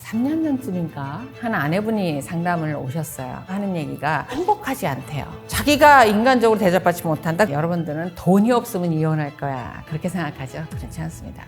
3년 전쯤인가 한 아내분이 상담을 오셨어요. 하는 얘기가 행복하지 않대요. 자기가 인간적으로 대접받지 못한다. 여러분들은 돈이 없으면 이혼할 거야. 그렇게 생각하죠? 그렇지 않습니다.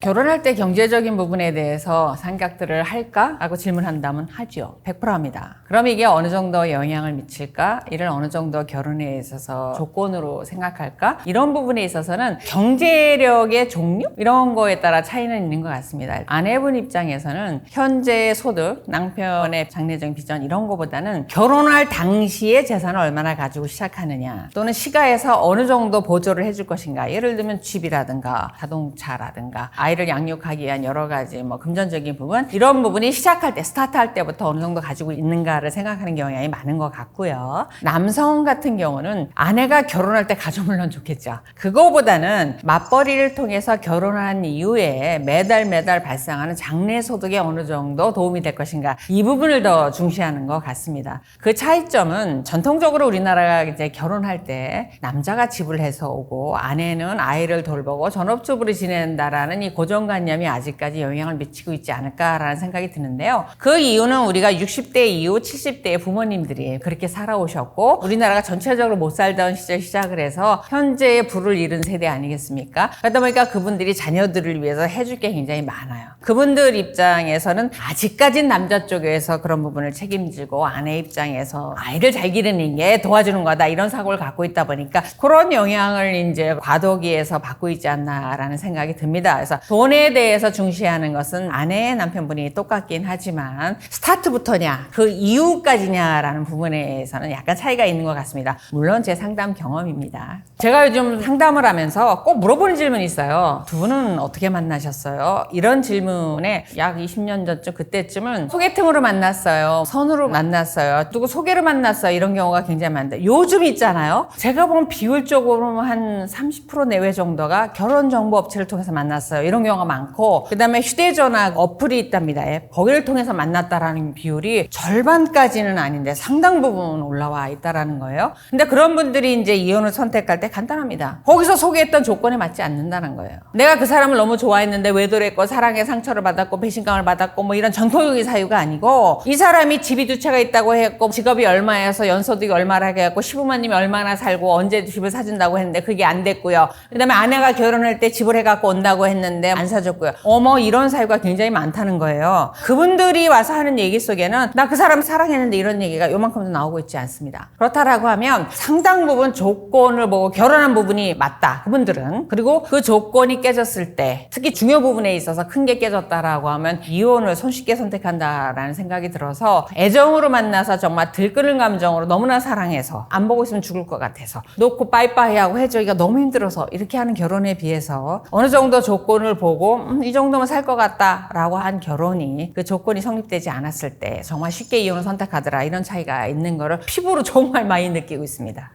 결혼할 때 경제적인 부분에 대해서 생각들을 할까? 라고 질문한다면 하죠. 100% 합니다. 그럼 이게 어느 정도 영향을 미칠까? 이를 어느 정도 결혼에 있어서 조건으로 생각할까? 이런 부분에 있어서는 경제력의 종류? 이런 거에 따라 차이는 있는 것 같습니다. 아내분 입장에서는 현재의 소득, 남편의 장래적인 비전 이런 거보다는 결혼할 당시에 재산을 얼마나 가지고 시작하느냐 또는 시가에서 어느 정도 보조를 해줄 것인가. 예를 들면 집이라든가 자동차라든가 아이를 양육하기 위한 여러 가지 금전적인 부분 이런 부분이 시작할 때 스타트할 때부터 어느 정도 가지고 있는가를 생각하는 경향이 많은 것 같고요. 남성 같은 경우는 아내가 결혼할 때 가져 물론 좋겠죠. 그거보다는 맞벌이를 통해서 결혼한 이후에 매달 발생하는 장래 소득에 어느 정도 도움이 될 것인가 이 부분을 더 중시하는 것 같습니다. 그 차이점은 전통적으로 우리나라가 이제 결혼할 때 남자가 집을 해서 오고 아내는 아이를 돌보고 전업주부로 지낸다라는 이 고정관념이 아직까지 영향을 미치고 있지 않을까라는 생각이 드는데요. 그 이유는 우리가 60대 이후 70대의 부모님들이 그렇게 살아오셨고 우리나라가 전체적으로 못 살던 시절 시작을 해서 현재의 부를 잃은 세대 아니겠습니까? 그러다 보니까 그분들이 자녀들을 위해서 해줄 게 굉장히 많아요. 그분들 입장에서는 아직까진 남자 쪽에서 그런 부분을 책임지고 아내 입장에서 아이를 잘 기르는 게 도와주는 거다 이런 사고를 갖고 있다 보니까 그런 영향을 이제 과도기에서 받고 있지 않나라는 생각이 듭니다. 그래서 돈에 대해서 중시하는 것은 아내의 남편분이 똑같긴 하지만 스타트부터냐 그 이후까지냐라는 부분에서는 약간 차이가 있는 것 같습니다. 물론 제 상담 경험입니다. 제가 요즘 상담을 하면서 꼭 물어보는 질문이 있어요. 두 분은 어떻게 만나셨어요? 이런 질문에 약 20년 전쯤 그때쯤은 소개팅으로 만났어요. 선으로 만났어요. 누구 소개로 만났어요. 이런 경우가 굉장히 많은데 요즘 있잖아요. 제가 본 비율적으로 한 30% 내외 정도가 결혼정보업체를 통해서 만났어요. 이런 경우가 많고 그 다음에 휴대전화 어플이 있답니다. 거기를 통해서 만났다라는 비율이 절반까지는 아닌데 상당 부분 올라와 있다라는 거예요. 근데 그런 분들이 이제 이혼을 선택할 때 간단합니다. 거기서 소개했던 조건에 맞지 않는다는 거예요. 내가 그 사람을 너무 좋아했는데 외도했고 사랑의 상처를 받았고 배신감을 받았고 이런 전통적인 사유가 아니고 이 사람이 집이 두 채가 있다고 했고 직업이 얼마여서 연소득이 얼마라고 했고 시부모님이 얼마나 살고 언제 집을 사준다고 했는데 그게 안 됐고요. 그 다음에 아내가 결혼할 때 집을 해갖고 온다고 했는데 안 사줬고요. 이런 사유가 굉장히 많다는 거예요. 그분들이 와서 하는 얘기 속에는 나 그 사람 사랑했는데 이런 얘기가 요만큼도 나오고 있지 않습니다. 그렇다라고 하면 상당 부분 조건을 보고 결혼한 부분이 맞다. 그분들은. 그리고 그 조건이 깨졌을 때 특히 중요 부분에 있어서 큰 게 깨졌다라고 하면 이혼을 손쉽게 선택한다라는 생각이 들어서 애정으로 만나서 정말 들끓는 감정으로 너무나 사랑해서 안 보고 있으면 죽을 것 같아서 놓고 빠이빠이 하고 해주기가 너무 힘들어서 이렇게 하는 결혼에 비해서 어느 정도 조건을 보고 이 정도면 살 것 같다라고 한 결혼이 그 조건이 성립되지 않았을 때 정말 쉽게 이혼을 선택하더라 이런 차이가 있는 거를 피부로 정말 많이 느끼고 있습니다.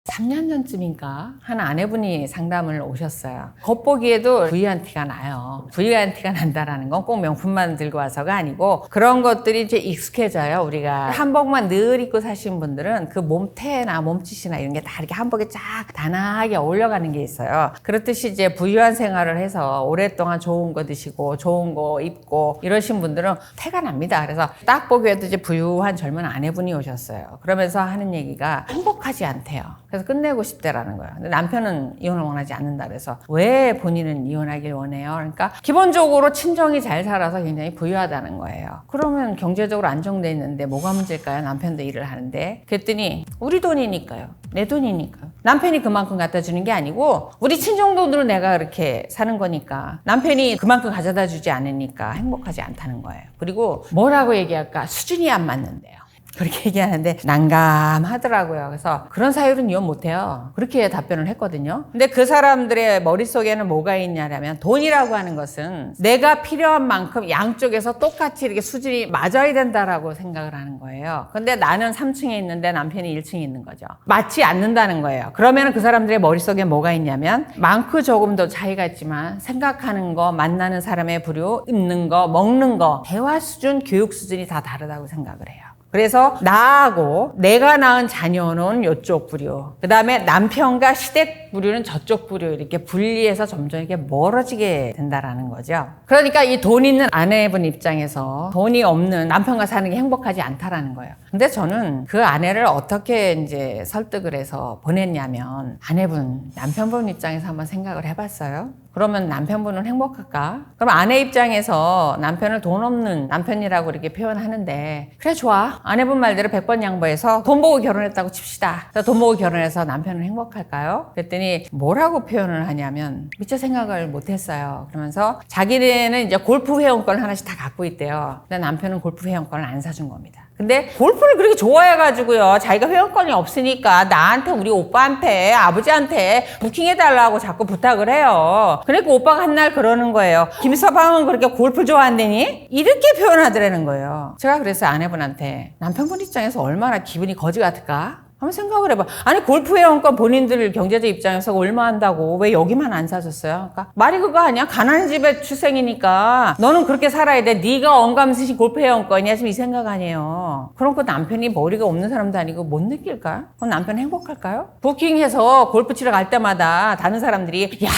3년 전쯤인가 한 아내분이 상담을 오셨어요. 겉보기에도 부유한 티가 나요. 부유한 티가 난다라는 건 꼭 명품만 들고 와서가 아니고 그런 것들이 이제 익숙해져요. 우리가 한복만 늘 입고 사신 분들은 그 몸태나 몸짓이나 이런 게 다 이렇게 한복에 쫙 단아하게 어울려가는 게 있어요. 그렇듯이 이제 부유한 생활을 해서 오랫동안 좋은 거 드시고 좋은 거 입고 이러신 분들은 태가 납니다. 그래서 딱 보기에도 이제 부유한 젊은 아내분이 오셨어요. 그러면서 하는 얘기가 행복하지 않대요. 그래서 끝내고 싶대라는 거예요. 근데 남편은 이혼을 원하지 않는다 그래서 왜 본인은 이혼하길 원해요? 그러니까 기본적으로 친정이 잘 살아서 굉장히 부유하다는 거예요. 그러면 경제적으로 안정돼 있는데 뭐가 문제일까요? 남편도 일을 하는데 그랬더니 우리 돈이니까요. 내 돈이니까요. 남편이 그만큼 갖다 주는 게 아니고 우리 친정 돈으로 내가 그렇게 사는 거니까 남편이 그만큼 가져다 주지 않으니까 행복하지 않다는 거예요. 그리고 뭐라고 얘기할까? 수준이 안 맞는데요. 그렇게 얘기하는데 난감하더라고요. 그래서 그런 사유는 이혼 못해요. 그렇게 답변을 했거든요. 근데 그 사람들의 머릿속에는 뭐가 있냐면 돈이라고 하는 것은 내가 필요한 만큼 양쪽에서 똑같이 이렇게 수준이 맞아야 된다라고 생각을 하는 거예요. 근데 나는 3층에 있는데 남편이 1층에 있는 거죠. 맞지 않는다는 거예요. 그러면 그 사람들의 머릿속에 뭐가 있냐면 많고 조금 더 차이가 있지만 생각하는 거, 만나는 사람의 부류, 입는 거, 먹는 거, 대화 수준, 교육 수준이 다 다르다고 생각을 해요. 그래서 나하고 내가 낳은 자녀는 이쪽 부류, 그 다음에 남편과 시댁 부류는 저쪽 부류, 이렇게 분리해서 점점 이렇게 멀어지게 된다라는 거죠. 그러니까 이 돈 있는 아내분 입장에서 돈이 없는 남편과 사는 게 행복하지 않다라는 거예요. 근데 저는 그 아내를 어떻게 이제 설득을 해서 보냈냐면, 아내분, 남편분 입장에서 한번 생각을 해봤어요. 그러면 남편분은 행복할까? 그럼 아내 입장에서 남편을 돈 없는 남편이라고 이렇게 표현하는데, 그래 좋아, 아내분 말대로 100번 양보해서 돈 보고 결혼했다고 칩시다. 그래서 돈 보고 결혼해서 남편은 행복할까요? 그랬더니 뭐라고 표현을 하냐면, 미처 생각을 못했어요. 그러면서 자기네는 이제 골프 회원권을 하나씩 다 갖고 있대요. 근데 남편은 골프 회원권을 안 사준 겁니다. 근데 골프를 그렇게 좋아해가지고요, 자기가 회원권이 없으니까 나한테, 우리 오빠한테, 아버지한테 부킹해달라고 자꾸 부탁을 해요. 그러니까 오빠가 한 날 그러는 거예요. 김서방은 그렇게 골프 좋아한다니? 이렇게 표현하더라는 거예요. 제가 그래서 아내분한테, 남편분 입장에서 얼마나 기분이 거지 같을까? 한번 생각을 해봐. 아니 골프 회원권 본인들 경제적 입장에서 얼마 한다고 왜 여기만 안 사줬어요? 그러니까 말이 그거 아니야? 가난한 집의 출생이니까 너는 그렇게 살아야 돼. 네가 언감쓰신 골프 회원권이야. 지금 이 생각 아니에요. 그럼 그 남편이 머리가 없는 사람도 아니고 못 느낄까? 그럼 남편 행복할까요? 부킹해서 골프 치러 갈 때마다 다른 사람들이, 야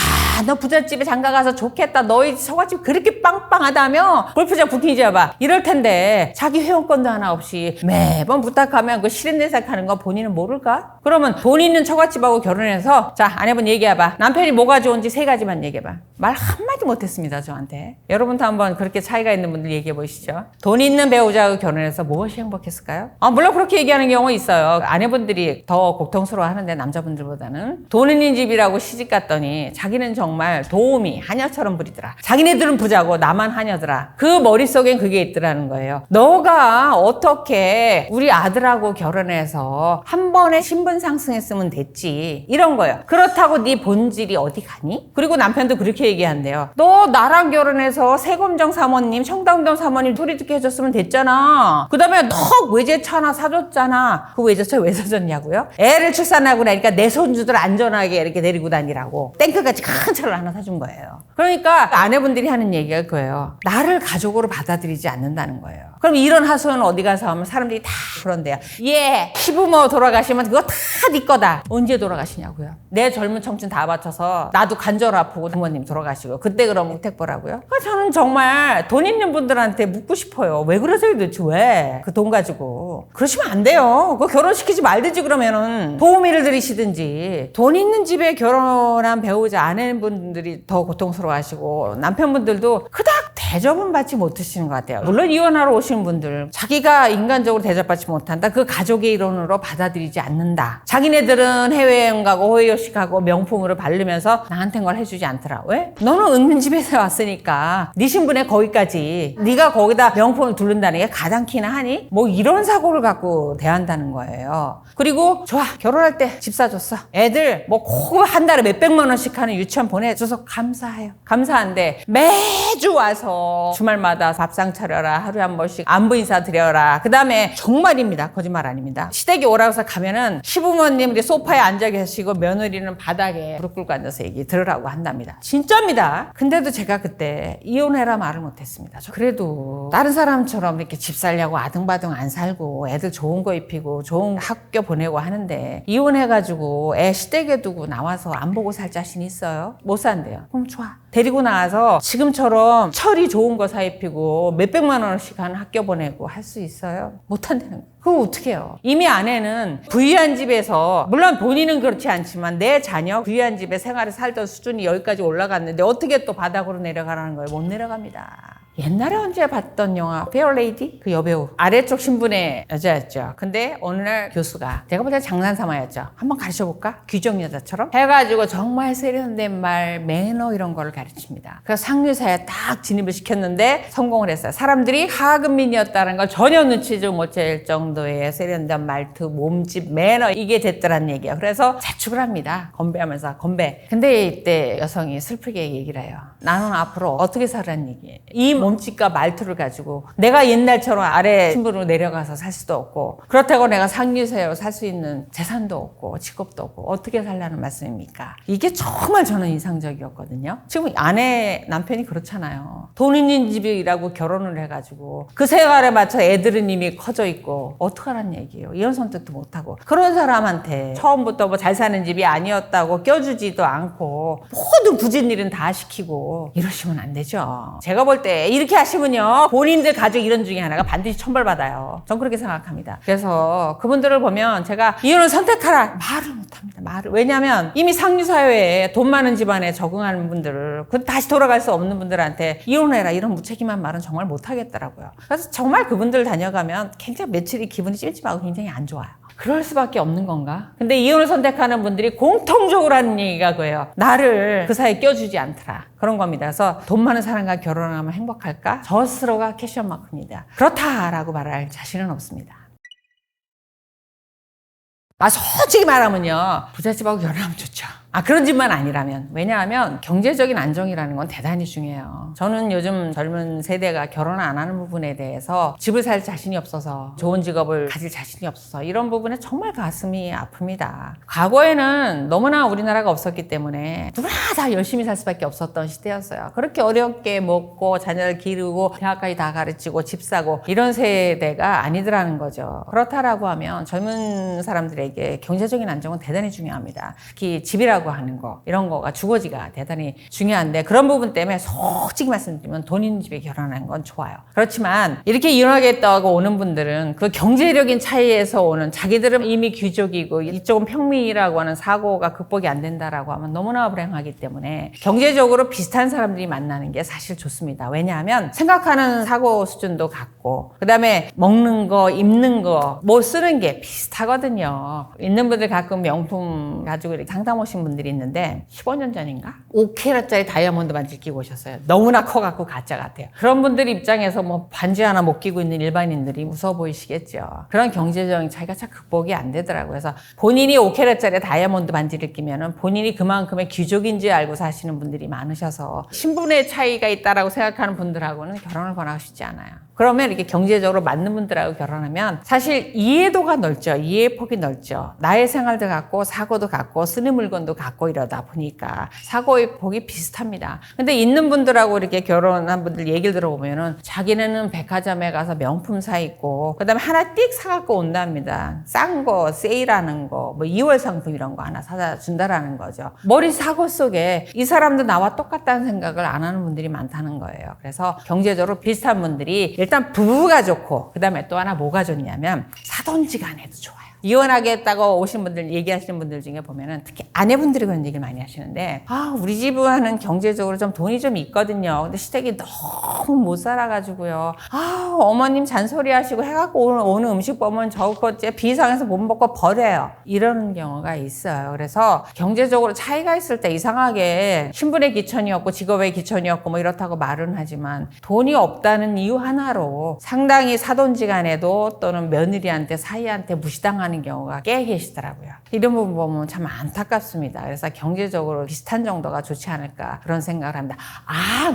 너 부잣집에 장가 가서 좋겠다. 너희 처갓집 그렇게 빵빵하다며? 골프장 부킹 잡아. 이럴 텐데 자기 회원권도 하나 없이 매번 부탁하면 그 실현대사 하는 거 본인은 모를까? 그러면 돈 있는 처갓집하고 결혼해서, 자 아내분 얘기해봐. 남편이 뭐가 좋은지 3가지만 얘기해봐. 말 한마디 못했습니다 저한테. 여러분도 한번 그렇게 차이가 있는 분들 얘기해 보시죠. 돈 있는 배우자하고 결혼해서 무엇이 행복했을까요? 물론 그렇게 얘기하는 경우 있어요. 아내분들이 더 고통스러워 하는데, 남자분들보다는. 돈 있는 집이라고 시집 갔더니 자기는 정말 도우미 하녀처럼 부리더라. 자기네들은 부자고 나만 하녀더라. 그 머릿속엔 그게 있더라는 거예요. 너가 어떻게 우리 아들하고 결혼해서 한 번에 신분 상승했으면 됐지, 이런 거예요. 그렇다고 네 본질이 어디 가니? 그리고 남편도 그렇게 얘기한대요. 너 나랑 결혼해서 세검정 사모님, 청담동 사모님 소리 듣게 해줬으면 됐잖아. 그 다음에 너 외제차 하나 사줬잖아. 그 외제차 왜 사줬냐고요? 애를 출산하고 나니까 내 손주들 안전하게 이렇게 데리고 다니라고 탱크같이 큰 차를 하나 사준 거예요. 그러니까 아내분들이 하는 얘기가 그거예요. 나를 가족으로 받아들이지 않는다는 거예요. 그럼 이런 하소연 어디 가서 하면 사람들이 다 그런대요. 예, 시부모 돌아가시면 그거 다 네 거다. 언제 돌아가시냐고요? 내 젊은 청춘 다 바쳐서 나도 관절 아프고 부모님 돌아가시고 그때 그럼 혜택 보라고요? 저는 정말 돈 있는 분들한테 묻고 싶어요. 왜 그러세요 도대체? 왜? 그 돈 가지고 그러시면 안 돼요. 그거 결혼시키지 말든지, 그러면은 도우미를 들이시든지. 돈 있는 집에 결혼한 배우자 아내분들이 더 고통스러워하시고, 남편분들도 그닥 대접은 받지 못하시는 것 같아요. 물론 이혼하러 오신 분들, 자기가 인간적으로 대접받지 못한다, 그 가족의 일원으로 받아들이지 않는다, 자기네들은 해외여행 가고 호의호식 가고 명품으로 바르면서 나한텐 걸 해주지 않더라. 왜? 너는 은근 집에서 왔으니까 네 신분에 거기까지, 네가 거기다 명품을 두른다는 게 가당키나 하니? 뭐 이런 사고를 갖고 대한다는 거예요. 그리고 좋아, 결혼할 때 집 사줬어, 애들 뭐 한 달에 몇백만 원씩 하는 유치원 보내줘서 감사해요. 감사한데 매주 와서 주말마다 밥상 차려라, 하루에 한 번씩 안부 인사 드려라. 그 다음에 정말입니다, 거짓말 아닙니다, 시댁에 오라고 해서 가면은 시부모님들이 소파에 앉아 계시고 며느리는 바닥에 무릎 꿇고 앉아서 얘기 들으라고 한답니다. 진짜입니다. 근데도 제가 그때 이혼해라 말을 못했습니다. 그래도 다른 사람처럼 이렇게 집 살려고 아등바등 안 살고 애들 좋은 거 입히고 좋은 학교 보내고 하는데, 이혼해가지고 애 시댁에 두고 나와서 안 보고 살 자신 있어요? 못 산대요. 그럼 좋아, 데리고 나와서 지금처럼 철이 좋은 거 사입히고 몇백만 원씩 하는 학교 보내고 할 수 있어요? 못 한다는 거예요. 그럼 어떻게 해요? 이미 아내는 부유한 집에서, 물론 본인은 그렇지 않지만 내 자녀 부유한 집에 생활에 살던 수준이 여기까지 올라갔는데 어떻게 또 바닥으로 내려가라는 거예요? 못 내려갑니다. 옛날에 언제 봤던 영화 페어레이디? 그 여배우 아래쪽 신분의 여자였죠. 근데 어느 날 교수가, 제가 볼 때 장난삼아였죠, 한번 가르쳐볼까? 규정 여자처럼 해가지고 정말 세련된 말, 매너 이런 거를 가르칩니다. 그래서 상류사에 딱 진입을 시켰는데 성공을 했어요. 사람들이 하급민이었다는 걸 전혀 눈치를 못 챌 정도의 세련된 말투, 몸집, 매너, 이게 됐더란 얘기예요. 그래서 자축을 합니다. 건배하면서 건배. 근데 이때 여성이 슬프게 얘기를 해요. 나는 앞으로 어떻게 살라는 얘기예요. 이 몸짓과 말투를 가지고 내가 옛날처럼 아래 신분으로 내려가서 살 수도 없고, 그렇다고 내가 상류세로 살 수 있는 재산도 없고 직업도 없고 어떻게 살라는 말씀입니까? 이게 정말 저는 인상적이었거든요. 지금 아내 남편이 그렇잖아요. 돈 있는 집이라고 결혼을 해가지고 그 생활에 맞춰 애들은 이미 커져 있고 어떡하란 얘기예요. 이혼 선택도 못하고 그런 사람한테 처음부터 뭐 잘 사는 집이 아니었다고 껴주지도 않고 모든 굳은 일은 다 시키고 이러시면 안 되죠. 제가 볼 때 이렇게 하시면요, 본인들 가족 이런 중에 하나가 반드시 천벌받아요. 전 그렇게 생각합니다. 그래서 그분들을 보면 제가 이혼을 선택하라 말을 못합니다. 말을. 왜냐하면 이미 상류사회에 돈 많은 집안에 적응하는 분들을 다시 돌아갈 수 없는 분들한테 이혼해라 이런 무책임한 말은 정말 못하겠더라고요. 그래서 정말 그분들 다녀가면 굉장히 며칠이 기분이 찜찜하고 굉장히 안 좋아요. 그럴 수밖에 없는 건가? 근데 이혼을 선택하는 분들이 공통적으로 하는 얘기가 그거예요. 나를 그 사이에 껴주지 않더라. 그런 겁니다. 그래서 돈 많은 사람과 결혼하면 행복할까? 저 스스로가 퀘션 마크입니다. 그렇다라고 말할 자신은 없습니다. 솔직히 말하면요, 부잣집하고 결혼하면 좋죠. 그런 집만 아니라면. 왜냐하면 경제적인 안정이라는 건 대단히 중요해요. 저는 요즘 젊은 세대가 결혼 안 하는 부분에 대해서 집을 살 자신이 없어서, 좋은 직업을 가질 자신이 없어서 이런 부분에 정말 가슴이 아픕니다. 과거에는 너무나 우리나라가 없었기 때문에 누구나 다 열심히 살 수밖에 없었던 시대였어요. 그렇게 어렵게 먹고 자녀를 기르고 대학까지 다 가르치고 집 사고 이런 세대가 아니더라는 거죠. 그렇다라고 하면 젊은 사람들에게 경제적인 안정은 대단히 중요합니다. 특히 집이라고 하는 거, 이런 거가 주거지가 대단히 중요한데, 그런 부분 때문에 솔직히 말씀드리면 돈 있는 집에 결혼하는 건 좋아요. 그렇지만 이렇게 이혼하겠다고 오는 분들은 그 경제적인 차이에서 오는, 자기들은 이미 귀족이고 이쪽은 평민이라고 하는 사고가 극복이 안 된다라고 하면 너무나 불행하기 때문에 경제적으로 비슷한 사람들이 만나는 게 사실 좋습니다. 왜냐하면 생각하는 사고 수준도 같고, 그 다음에 먹는 거, 입는 거, 뭐 쓰는 게 비슷하거든요. 있는 분들 가끔 명품 가지고 이렇게 상담 오신 분들이 있는데 15년 전인가? 5캐럿짜리 다이아몬드 반지 끼고 오셨어요. 너무나 커갖고 가짜 같아요. 그런 분들 입장에서 뭐 반지 하나 못 끼고 있는 일반인들이 무서워 보이시겠죠. 그런 경제적인 차이가 참 극복이 안 되더라고요. 그래서 본인이 5캐럿짜리 다이아몬드 반지를 끼면은 본인이 그만큼의 귀족인지 알고 사시는 분들이 많으셔서 신분의 차이가 있다라고 생각하는 분들하고는 결혼을 권하고 싶지 않아요. 그러면 이렇게 경제적으로 맞는 분들하고 결혼하면 사실 이해도가 넓죠. 이해 폭이 넓죠. 나의 생활도 같고 사고도 같고 쓰는 물건도 같고 이러다 보니까 사고의 폭이 비슷합니다. 근데 있는 분들하고 이렇게 결혼한 분들 얘기를 들어보면은 자기네는 백화점에 가서 명품 사 입고 그다음에 하나 띡 사갖고 온답니다. 싼 거, 세일하는 거, 뭐 2월 상품 이런 거 하나 사다 준다라는 거죠. 머리 사고 속에 이 사람도 나와 똑같다는 생각을 안 하는 분들이 많다는 거예요. 그래서 경제적으로 비슷한 분들이 일단 부부가 좋고, 그 다음에 또 하나 뭐가 좋냐면 사돈지간에도 좋아요. 이혼하겠다고 오신 분들, 얘기하시는 분들 중에 보면은 특히 아내분들이 그런 얘기를 많이 하시는데, 우리 집은 경제적으로 좀 돈이 좀 있거든요. 근데 시댁이 너무 못 살아가지고요. 어머님 잔소리 하시고 해갖고 오는 음식 보면 저거 비상해서 못 먹고 버려요. 이런 경우가 있어요. 그래서 경제적으로 차이가 있을 때 이상하게 신분의 기천이었고 직업의 기천이었고 뭐 이렇다고 말은 하지만 돈이 없다는 이유 하나로 상당히 사돈지간에도 또는 며느리한테 사이한테 무시당하는 경우가 꽤 계시더라고요. 이런 부분 보면 참 안타깝습니다. 그래서 경제적으로 비슷한 정도가 좋지 않을까 그런 생각을 합니다.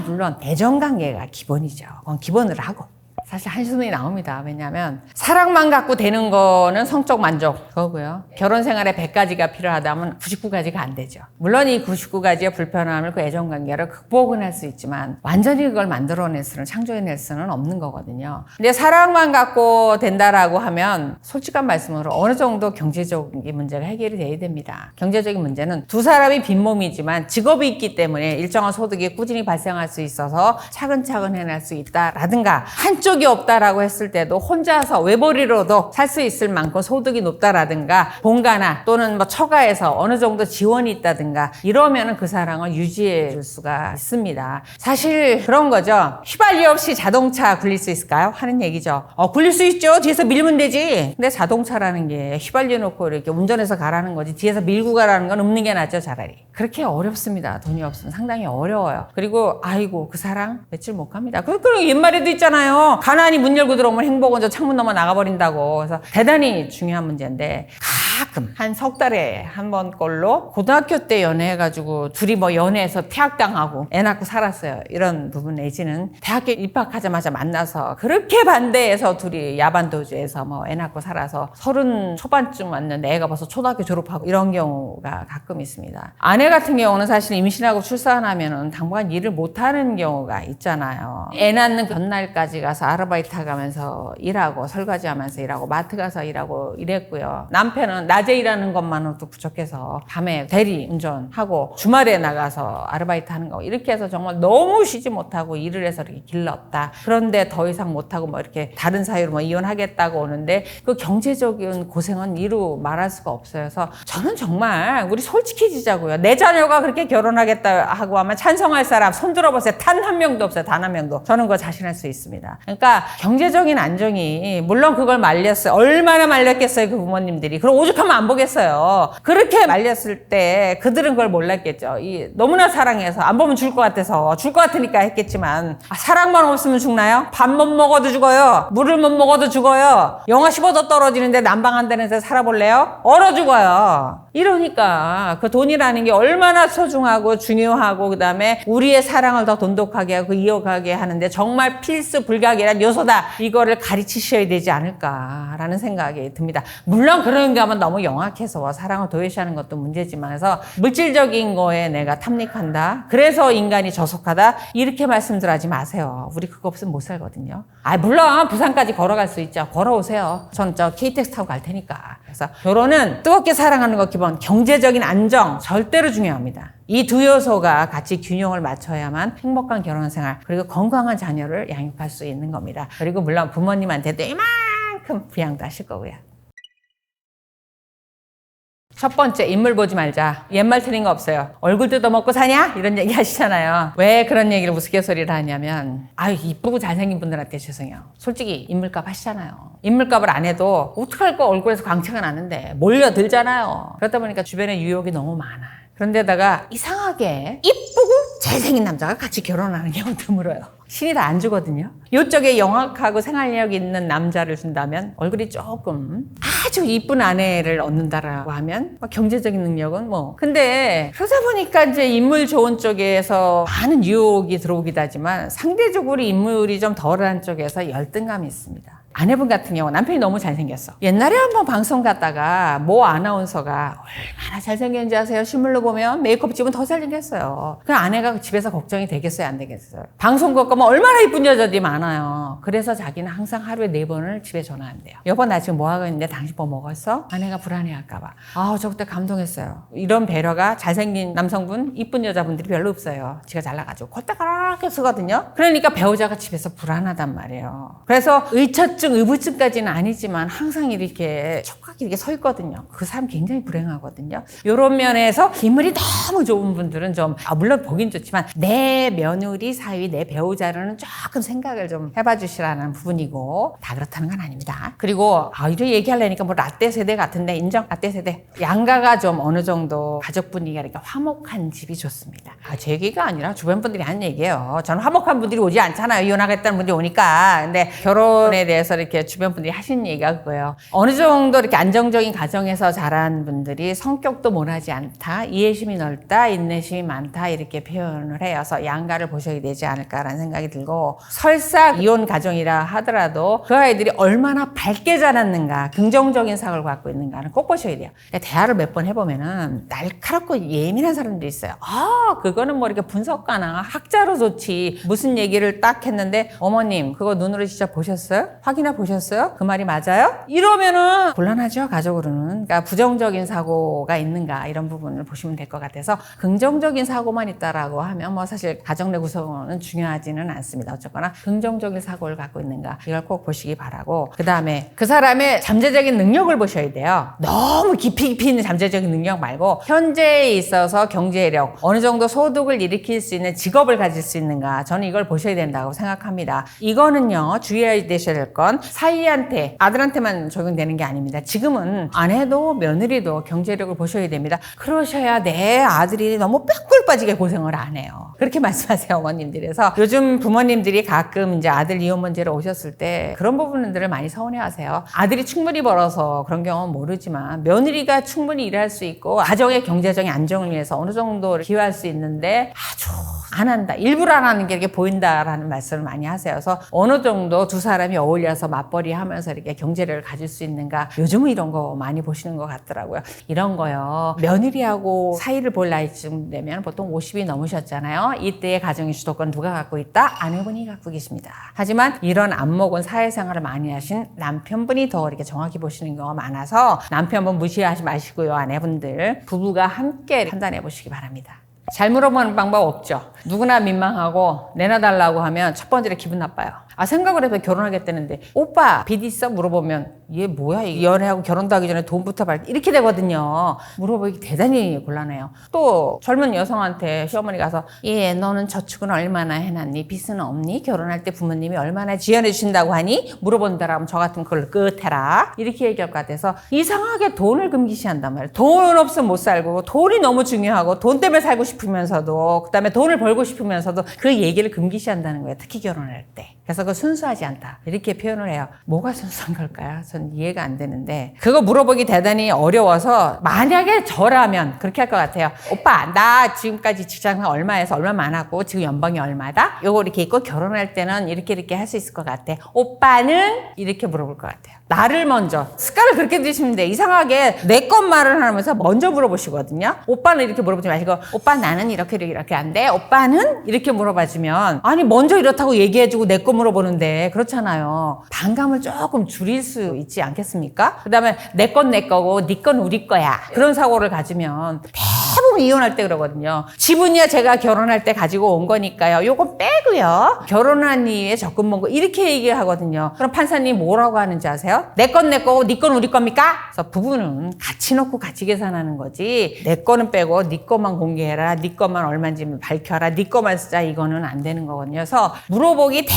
물론 애정관계가 기본이죠. 그건 기본으로 하고. 사실 한숨이 나옵니다. 왜냐하면 사랑만 갖고 되는 거는 성적 만족 그거고요. 결혼 생활에 100가지가 필요하다면 99가지가 안 되죠. 물론 이 99가지의 불편함을 그 애정관계를 극복은 할 수 있지만 완전히 그걸 만들어낼 수는, 창조해낼 수는 없는 거거든요. 근데 사랑만 갖고 된다라고 하면 솔직한 말씀으로 어느 정도 경제적인 문제가 해결이 돼야 됩니다. 경제적인 문제는 두 사람이 빈몸이지만 직업이 있기 때문에 일정한 소득이 꾸준히 발생할 수 있어서 차근차근 해낼 수 있다라든가, 한쪽이 없다라고 했을 때도 혼자서 외벌이로도 살 수 있을 만큼 소득이 높다라든가, 본가나 또는 뭐 처가에서 어느 정도 지원이 있다든가 이러면은 그 사랑을 유지해 줄 수가 있습니다. 사실 그런 거죠. 휘발유 없이 자동차 굴릴 수 있을까요? 하는 얘기죠. 굴릴 수 있죠. 뒤에서 밀면 되지. 근데 자동차라는 게 휘발유 놓고 이렇게 운전해서 가라는 거지 뒤에서 밀고 가라는 건 없는 게 낫죠, 차라리. 그렇게 어렵습니다. 돈이 없으면 상당히 어려워요. 그리고 그 사랑 며칠 못 갑니다. 그런 옛말에도 있잖아요. 가난이 문 열고 들어오면 행복은 저 창문 넘어 나가버린다고. 그래서 대단히 중요한 문제인데 가끔 한 석 달에 한 번 꼴로 고등학교 때 연애해가지고 둘이 뭐 연애해서 퇴학당하고 애 낳고 살았어요. 이런 부분 내지는 대학교 입학하자마자 만나서 그렇게 반대해서 둘이 야반도주에서 뭐 애 낳고 살아서 30 초반쯤 왔는데 애가 벌써 초등학교 졸업하고 이런 경우가 가끔 있습니다. 아내 같은 경우는 사실 임신하고 출산하면은 당분간 일을 못하는 경우가 있잖아요. 애 낳는 전날까지 가서 아르바이트 하면서 일하고 설거지 하면서 일하고 마트 가서 일하고 이랬고요. 남편은 낮에 일하는 것만으로도 부족해서 밤에 대리 운전하고 주말에 나가서 아르바이트 하는 거 이렇게 해서 정말 너무 쉬지 못하고 일을 해서 이렇게 길렀다. 그런데 더 이상 못하고 뭐 이렇게 다른 사유로 뭐 이혼하겠다고 오는데 그 경제적인 고생은 이루 말할 수가 없어요. 그래서 저는 정말 우리 솔직해지자고요. 내 자녀가 그렇게 결혼하겠다 하고 하면 찬성할 사람 손 들어보세요. 단 한 명도 없어요. 단 한 명도. 저는 그거 자신할 수 있습니다. 그러니까 경제적인 안정이 물론 그걸 말렸어요. 얼마나 말렸겠어요. 그 부모님들이. 그럼 오죽하면 안 보겠어요. 그렇게 말렸을 때 그들은 그걸 몰랐겠죠. 너무나 사랑해서 안 보면 죽을 것 같아서 죽을 것 같으니까 했겠지만 사랑만 없으면 죽나요? 밥 못 먹어도 죽어요. 물을 못 먹어도 죽어요. 영하 15도 떨어지는데 난방한다는 데서 살아볼래요? 얼어 죽어요. 이러니까 그 돈이라는 게 얼마나 소중하고 중요하고 그다음에 우리의 사랑을 더 돈독하게 하고 이어가게 하는데 정말 필수 불가결한 요소다. 이거를 가르치셔야 되지 않을까라는 생각이 듭니다. 물론 그런가 하면 너무 영악해서 사랑을 도외시하는 것도 문제지만 해서 물질적인 거에 내가 탐닉한다. 그래서 인간이 저속하다. 이렇게 말씀들 하지 마세요. 우리 그거 없으면 못 살거든요. 물론 부산까지 걸어갈 수 있죠. 걸어오세요. 전 저 KTX 타고 갈 테니까. 그래서 결혼은 뜨겁게 사랑하는 것 기본 경제적인 안정 절대로 중요합니다. 이 두 요소가 같이 균형을 맞춰야만 행복한 결혼생활 그리고 건강한 자녀를 양육할 수 있는 겁니다. 그리고 물론 부모님한테도 이만큼 부양도 하실 거고요. 첫 번째, 인물 보지 말자. 옛말 틀린 거 없어요. 얼굴 뜯어먹고 사냐? 이런 얘기 하시잖아요. 왜 그런 얘기를 우스갯소리를 하냐면 이쁘고 잘생긴 분들한테 죄송해요. 솔직히 인물값 하시잖아요. 인물값을 안 해도 어떡할 거 얼굴에서 광채가 나는데 몰려들잖아요. 그러다 보니까 주변에 유혹이 너무 많아. 그런데다가 이상하게 이쁘고 잘생긴 남자가 같이 결혼하는 경우 드물어요. 신이 다 안 주거든요. 이쪽에 영악하고 생활력 있는 남자를 준다면 얼굴이 조금 아주 이쁜 아내를 얻는다라고 하면 경제적인 능력은 뭐. 근데 그러다 보니까 이제 인물 좋은 쪽에서 많은 유혹이 들어오기도 하지만 상대적으로 인물이 좀 덜한 쪽에서 열등감이 있습니다. 아내분 같은 경우 남편이 너무 잘생겼어. 옛날에 한번 방송 갔다가 모 아나운서가 얼마나 잘생겼는지 아세요? 실물로 보면 메이크업 집은 더 잘생겼어요. 그 아내가 집에서 걱정이 되겠어요? 안 되겠어요? 방송국 가면 얼마나 이쁜 여자들이 많아요. 그래서 자기는 항상 하루에 4번을 집에 전화한대요. 여보 나 지금 뭐 하고 있는데 당신 뭐 먹었어? 아내가 불안해할까 봐. 저 그때 감동했어요. 이런 배려가 잘생긴 남성분, 이쁜 여자분들이 별로 없어요. 지가 잘나가지고 콜딱하게 쓰거든요. 그러니까 배우자가 집에서 불안하단 말이에요. 그래서 의처증, 의부증까지는 아니지만 항상 이렇게 촉각이 이렇게 서 있거든요. 그 사람 굉장히 불행하거든요. 이런 면에서 인물이 너무 좋은 분들은 좀 물론 보긴 좋지만 내 며느리 사위, 내 배우자로는 조금 생각을 좀 해봐 주시라는 부분이고 다 그렇다는 건 아닙니다. 그리고 이렇게 얘기하려니까 뭐 라떼 세대 같은데 인정? 라떼 세대. 양가가 좀 어느 정도 가족 분위기가 이렇게 화목한 집이 좋습니다. 제 얘기가 아니라 주변 분들이 하는 얘기예요. 저는 화목한 분들이 오지 않잖아요. 이혼하겠다는 분들이 오니까. 근데 결혼에 대해서 이렇게 주변 분들이 하시는 얘기가 그거예요. 어느 정도 이렇게 안정적인 가정에서 자란 분들이 성격도 모나지 않다, 이해심이 넓다, 인내심이 많다 이렇게 표현을 해요. 그래서 양가를 보셔야 되지 않을까라는 생각이 들고 설사 이혼 가정이라 하더라도 그 아이들이 얼마나 밝게 자랐는가, 긍정적인 사고를 갖고 있는가는 꼭 보셔야 돼요. 대화를 몇 번 해보면은 날카롭고 예민한 사람들이 있어요. 그거는 뭐 이렇게 분석가나 학자로 좋지 무슨 얘기를 딱 했는데 어머님 그거 눈으로 진짜 보셨어요? 확인해 보셨어요? 그 말이 맞아요? 이러면은 곤란하죠, 가족으로는. 그러니까 부정적인 사고가 있는가 이런 부분을 보시면 될 것 같아서 긍정적인 사고만 있다라고 하면 뭐 사실 가정 내 구성원은 중요하지는 않습니다. 어쨌거나 긍정적인 사고를 갖고 있는가 이걸 꼭 보시기 바라고, 그 다음에 그 사람의 잠재적인 능력을 보셔야 돼요. 너무 깊이 있는 잠재적인 능력 말고 현재에 있어서 경제력, 어느 정도 소득을 일으킬 수 있는 직업을 가질 수 있는가, 저는 이걸 보셔야 된다고 생각합니다. 이거는요 주의해야 되셔야 될 건 건 사위한테, 아들한테만 적용되는 게 아닙니다. 지금은 아내도 며느리도 경제력을 보셔야 됩니다. 그러셔야 내 아들이 너무 빽꿀 빠지게 고생을 안 해요. 그렇게 말씀하세요, 어머님들이. 그래서 요즘 부모님들이 가끔 이제 아들 이혼 문제로 오셨을 때 그런 부분들을 많이 서운해 하세요. 아들이 충분히 벌어서 그런 경우는 모르지만 며느리가 충분히 일할 수 있고 가정의 경제적인 안정을 위해서 어느 정도 기여할 수 있는데 아주 안 한다. 일부러 안 하는 게 이렇게 보인다라는 말씀을 많이 하세요. 그래서 어느 정도 두 사람이 어울려서 맞벌이 하면서 이렇게 경제력을 가질 수 있는가. 요즘은 이런 거 많이 보시는 것 같더라고요. 이런 거요. 며느리하고 사이를 볼 나이쯤 되면 보통 50이 넘으셨잖아요. 이때의 가정의 주도권 누가 갖고 있다? 아내분이 갖고 계십니다. 하지만 이런 안목은 사회생활을 많이 하신 남편분이 더 이렇게 정확히 보시는 경우가 많아서 남편분 무시하지 마시고요. 아내분들. 부부가 함께 판단해 보시기 바랍니다. 잘 물어보는 방법 없죠. 누구나 민망하고 내놔달라고 하면 첫 번째로 기분 나빠요. 생각을 해서 결혼하겠다는데 오빠 빚 있어? 물어보면 얘 뭐야? 연애하고 결혼도 하기 전에 돈부터 받 이렇게 되거든요. 물어보기 대단히 곤란해요. 또 젊은 여성한테 시어머니 가서 예 너는 저축은 얼마나 해놨니? 빚은 없니? 결혼할 때 부모님이 얼마나 지원해 주신다고 하니? 물어본다라면 저 같은 걸 끝해라. 이렇게 얘기할 것 같아서 이상하게 돈을 금기시한단 말이에요. 돈 없으면 못 살고 돈이 너무 중요하고 돈 때문에 살고 싶으면서도 그다음에 돈을 벌고 싶으면서도 그 얘기를 금기시한다는 거예요. 특히 결혼할 때. 그래서 그 순수하지 않다. 이렇게 표현을 해요. 뭐가 순수한 걸까요? 전 이해가 안 되는데 그거 물어보기 대단히 어려워서 만약에 저라면 그렇게 할 것 같아요. 오빠 나 지금까지 직장 얼마에서 얼마 많았고 지금 연봉이 얼마다? 요거 이렇게 있고 결혼할 때는 이렇게 할 수 있을 것 같아. 오빠는? 이렇게 물어볼 것 같아요. 나를 먼저 습관을 그렇게 드시면 돼. 이상하게 내 것 말을 하면서 먼저 물어보시거든요. 오빠는 이렇게 물어보지 마시고 오빠 나는 이렇게 안 돼. 오빠는? 이렇게 물어봐주면 아니 먼저 이렇다고 얘기해주고 내 거 물어보는데 그렇잖아요. 반감을 조금 줄일 수 있지 않겠습니까? 그 다음에 내 건 내 거고 네 건 우리 거야. 그런 사고를 가지면 대부분 이혼할 때 그러거든요. 지분이야 제가 결혼할 때 가지고 온 거니까요. 요건 빼고요. 결혼한 이후에 적금번거 이렇게 얘기하거든요. 그럼 판사님 뭐라고 하는지 아세요? 내 건 내 거고 네 건 우리 겁니까? 그래서 부부는 같이 놓고 같이 계산하는 거지 내 거는 빼고 네 거만 공개해라. 네 거만 얼마인지 밝혀라. 네 거만 쓰자. 이거는 안 되는 거거든요. 그래서 물어보기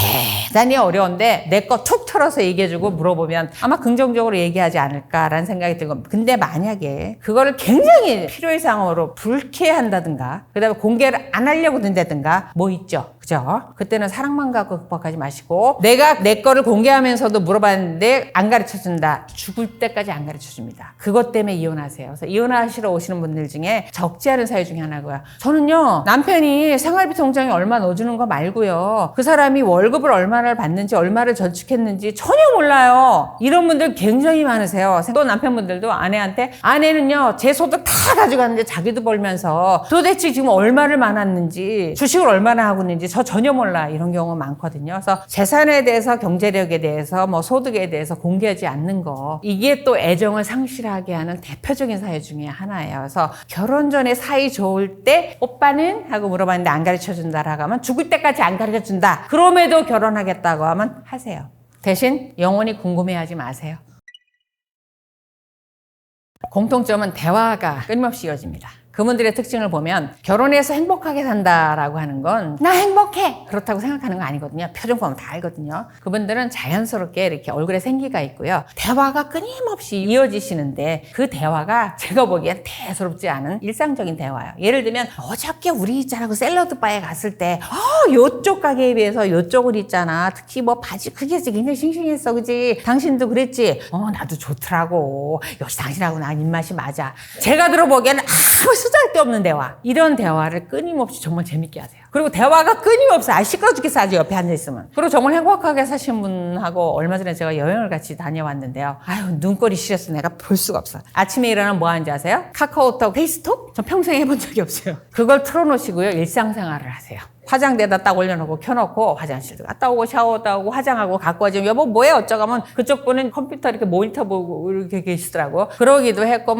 대단히 어려운데 내 거 툭 털어서 얘기해주고 물어보면 아마 긍정적으로 얘기하지 않을까라는 생각이 들고 근데 만약에 그거를 굉장히 필요이상으로 불쾌한다든가 그 다음에 공개를 안 하려고 든다든가 뭐 있죠. 그죠? 그때는 사랑만 갖고 극복하지 마시고 내가 내 거를 공개하면서도 물어봤는데 안 가르쳐준다. 죽을 때까지 안 가르쳐줍니다. 그것 때문에 이혼하세요. 그래서 이혼하시러 오시는 분들 중에 적지 않은 사유 중에 하나고요. 저는요 남편이 생활비 통장에 얼마 넣어주는 거 말고요. 그 사람이 월급을 얼마를 받는지 얼마를 저축했는지 전혀 몰라요. 이런 분들 굉장히 많으세요. 또 남편분들도 아내는요 제 소득 다 가져가는데 자기도 벌면서 도대체 지금 얼마를 많았는지 주식을 얼마나 하고 있는지 저 전혀 몰라. 이런 경우가 많거든요. 그래서 재산에 대해서 경제력에 대해서 뭐 소득에 대해서 공개하지 않는 거 이게 또 애정을 상실하게 하는 대표적인 사유 중에 하나예요. 그래서 결혼 전에 사이 좋을 때 오빠는? 하고 물어봤는데 안 가르쳐준다라고 하면 죽을 때까지 안 가르쳐준다. 그럼에도 결혼하겠다고 하면 하세요. 대신 영원히 궁금해하지 마세요. 공통점은 대화가 끊임없이 이어집니다. 그분들의 특징을 보면 결혼해서 행복하게 산다라고 하는 건 나 행복해! 그렇다고 생각하는 거 아니거든요. 표정 보면 다 알거든요. 그분들은 자연스럽게 이렇게 얼굴에 생기가 있고요. 대화가 끊임없이 이어지시는데 그 대화가 제가 보기엔 대수롭지 않은 일상적인 대화예요. 예를 들면 어저께 우리 있잖아 그 샐러드 바에 갔을 때 요쪽 가게에 비해서 요쪽은 있잖아. 특히 뭐 바지 크게 굉장히 싱싱했어. 그지? 당신도 그랬지? 나도 좋더라고. 역시 당신하고 난 입맛이 맞아. 제가 들어보기에는 아무 쓰잘데없는 대화. 이런 대화를 끊임없이 정말 재밌게 하세요. 그리고 대화가 끊임없이 시끄러 죽겠어 아주 옆에 앉아있으면. 그리고 정말 행복하게 사신 분하고 얼마 전에 제가 여행을 같이 다녀왔는데요. 눈꼴이 시려서 내가 볼 수가 없어. 아침에 일어나면 뭐 하는지 아세요? 카카오톡, 페이스톡? 전 평생 해본 적이 없어요. 그걸 틀어놓으시고요. 일상생활을 하세요. 화장대에다 딱 올려놓고 켜놓고 화장실도 갔다 오고 샤워도 하고 화장하고 갖고 와지면 여보 뭐해 어쩌고 하면 그쪽 분은 컴퓨터 이렇게 모니터 보고 이렇게 계시더라고요. 그러기도 했고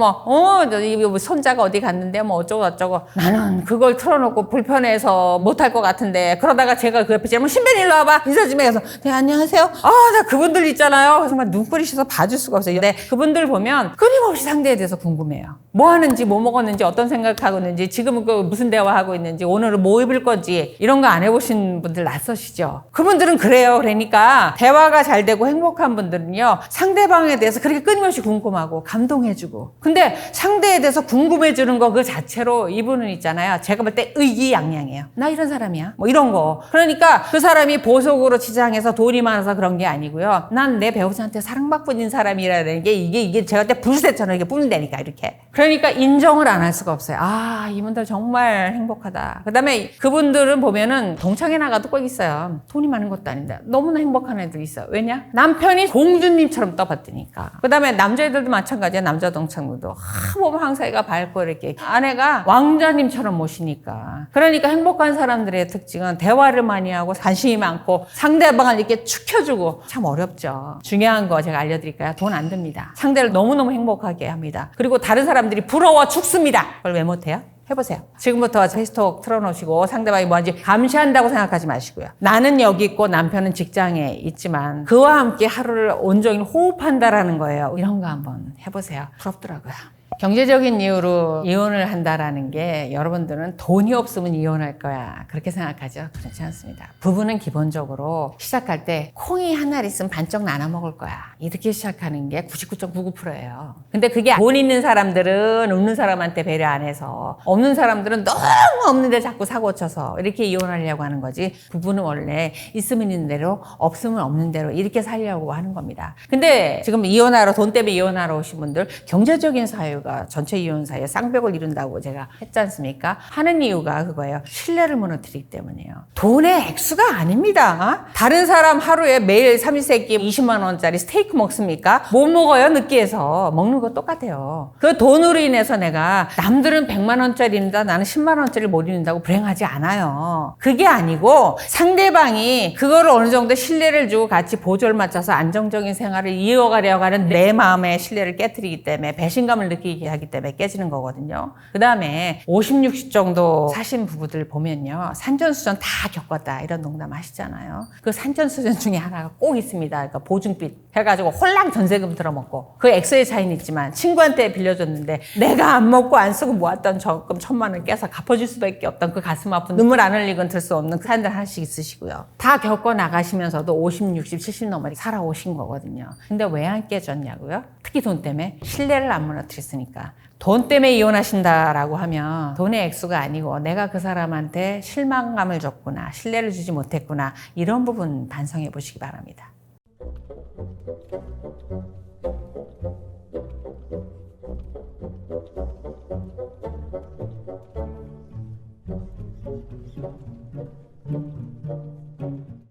손자가 어디 갔는데 뭐 어쩌고 저쩌고 나는 그걸 틀어놓고 불편해서 못할 것 같은데 그러다가 제가 그 옆에 지나면 신변 일로 와봐 인사 좀 해서 네 안녕하세요. 나 그분들 있잖아요. 정말 눈꼴이 셔서 봐줄 수가 없어요. 근데 그분들 보면 끊임없이 상대에 대해서 궁금해요. 뭐 하는지 뭐 먹었는지 어떤 생각하고 있는지 지금은 무슨 대화하고 있는지 오늘은 뭐 입을 건지 이런 거 안 해보신 분들 낯서시죠? 그분들은 그래요. 그러니까 대화가 잘 되고 행복한 분들은요, 상대방에 대해서 그렇게 끊임없이 궁금하고 감동해주고, 근데 상대에 대해서 궁금해주는 거 그 자체로 이분은 있잖아요, 제가 볼 때 의기양양해요. 나 이런 사람이야, 뭐 이런 거. 그러니까 그 사람이 보석으로 치장해서 돈이 많아서 그런 게 아니고요, 난 내 배우자한테 사랑받고 있는 사람이라는 게 이게 제가 때 불새처럼 이렇게 뿌린다니까, 이렇게. 그러니까 인정을 안 할 수가 없어요. 아, 이분들 정말 행복하다. 그 다음에 그분들은 보면은 동창회 나가도 꼭 있어요. 돈이 많은 것도 아닌데 너무나 행복한 애들 있어요. 왜냐? 남편이 공주님처럼 떠받드니까. 그 다음에 남자애들도 마찬가지야. 남자 동창들도 보면 항상 애가 밝고 이렇게 아내가 왕자님처럼 모시니까. 그러니까 행복한 사람들의 특징은 대화를 많이 하고 관심이 많고 상대방을 이렇게 축혀주고. 참 어렵죠. 중요한 거 제가 알려드릴까요? 돈 안 듭니다. 상대를 너무너무 행복하게 합니다. 그리고 다른 사람들이 부러워 죽습니다. 그걸 왜 못해요? 해보세요. 지금부터 페이스톡 틀어놓으시고 상대방이 뭐하는지 감시한다고 생각하지 마시고요. 나는 여기 있고 남편은 직장에 있지만 그와 함께 하루를 온종일 호흡한다라는 거예요. 이런 거 한번 해보세요. 부럽더라고요. 경제적인 이유로 이혼을 한다라는 게 여러분들은 돈이 없으면 이혼할 거야 그렇게 생각하죠? 그렇지 않습니다. 부부는 기본적으로 시작할 때 콩이 한 알 있으면 반쪽 나눠 먹을 거야 이렇게 시작하는 게 99.99%예요. 근데 그게 돈 있는 사람들은 없는 사람한테 배려 안 해서, 없는 사람들은 너무 없는데 자꾸 사고 쳐서 이렇게 이혼하려고 하는 거지, 부부는 원래 있으면 있는 대로 없으면 없는 대로 이렇게 살려고 하는 겁니다. 근데 지금 돈 때문에 이혼하러 오신 분들, 경제적인 사유 전체 이혼 사이에 쌍벽을 이룬다고 제가 했지 않습니까? 하는 이유가 그거예요. 신뢰를 무너뜨리기 때문이에요. 돈의 액수가 아닙니다. 다른 사람 하루에 매일 삼시세끼 20만 원짜리 스테이크 먹습니까? 못 먹어요. 느끼해서. 먹는 거 똑같아요. 그 돈으로 인해서 내가 남들은 100만 원짜리인다 나는 10만 원짜리를 못 이룬다고 불행하지 않아요. 그게 아니고 상대방이 그거를 어느 정도 신뢰를 주고 같이 보조를 맞춰서 안정적인 생활을 이어가려고 하는 내 마음의 신뢰를 깨트리기 때문에 배신감을 느끼게 하기 때문에 깨지는 거거든요. 그 다음에 50, 60 정도 사신 부부들 보면요, 산전수전 다 겪었다 이런 농담 하시잖아요. 그 산전수전 중에 하나가 꼭 있습니다. 그러니까 보증빚 해가지고 홀랑 전세금 들어먹고, 그 액수의 차이는 있지만 친구한테 빌려줬는데 내가 안 먹고 안 쓰고 모았던 적금 1,000만 원 깨서 갚아줄 수밖에 없던 그 가슴 아픈 눈물 안 흘리건 들 수 없는 사람들 하나씩 있으시고요. 다 겪어 나가시면서도 50, 60, 70 넘어 살아오신 거거든요. 근데 왜 안 깨졌냐고요? 특히 돈 때문에 신뢰를 안 무너뜨렸으니까. 돈 때문에 이혼하신다라고 하면 돈의 액수가 아니고 내가 그 사람한테 실망감을 줬구나, 신뢰를 주지 못했구나, 이런 부분 반성해 보시기 바랍니다.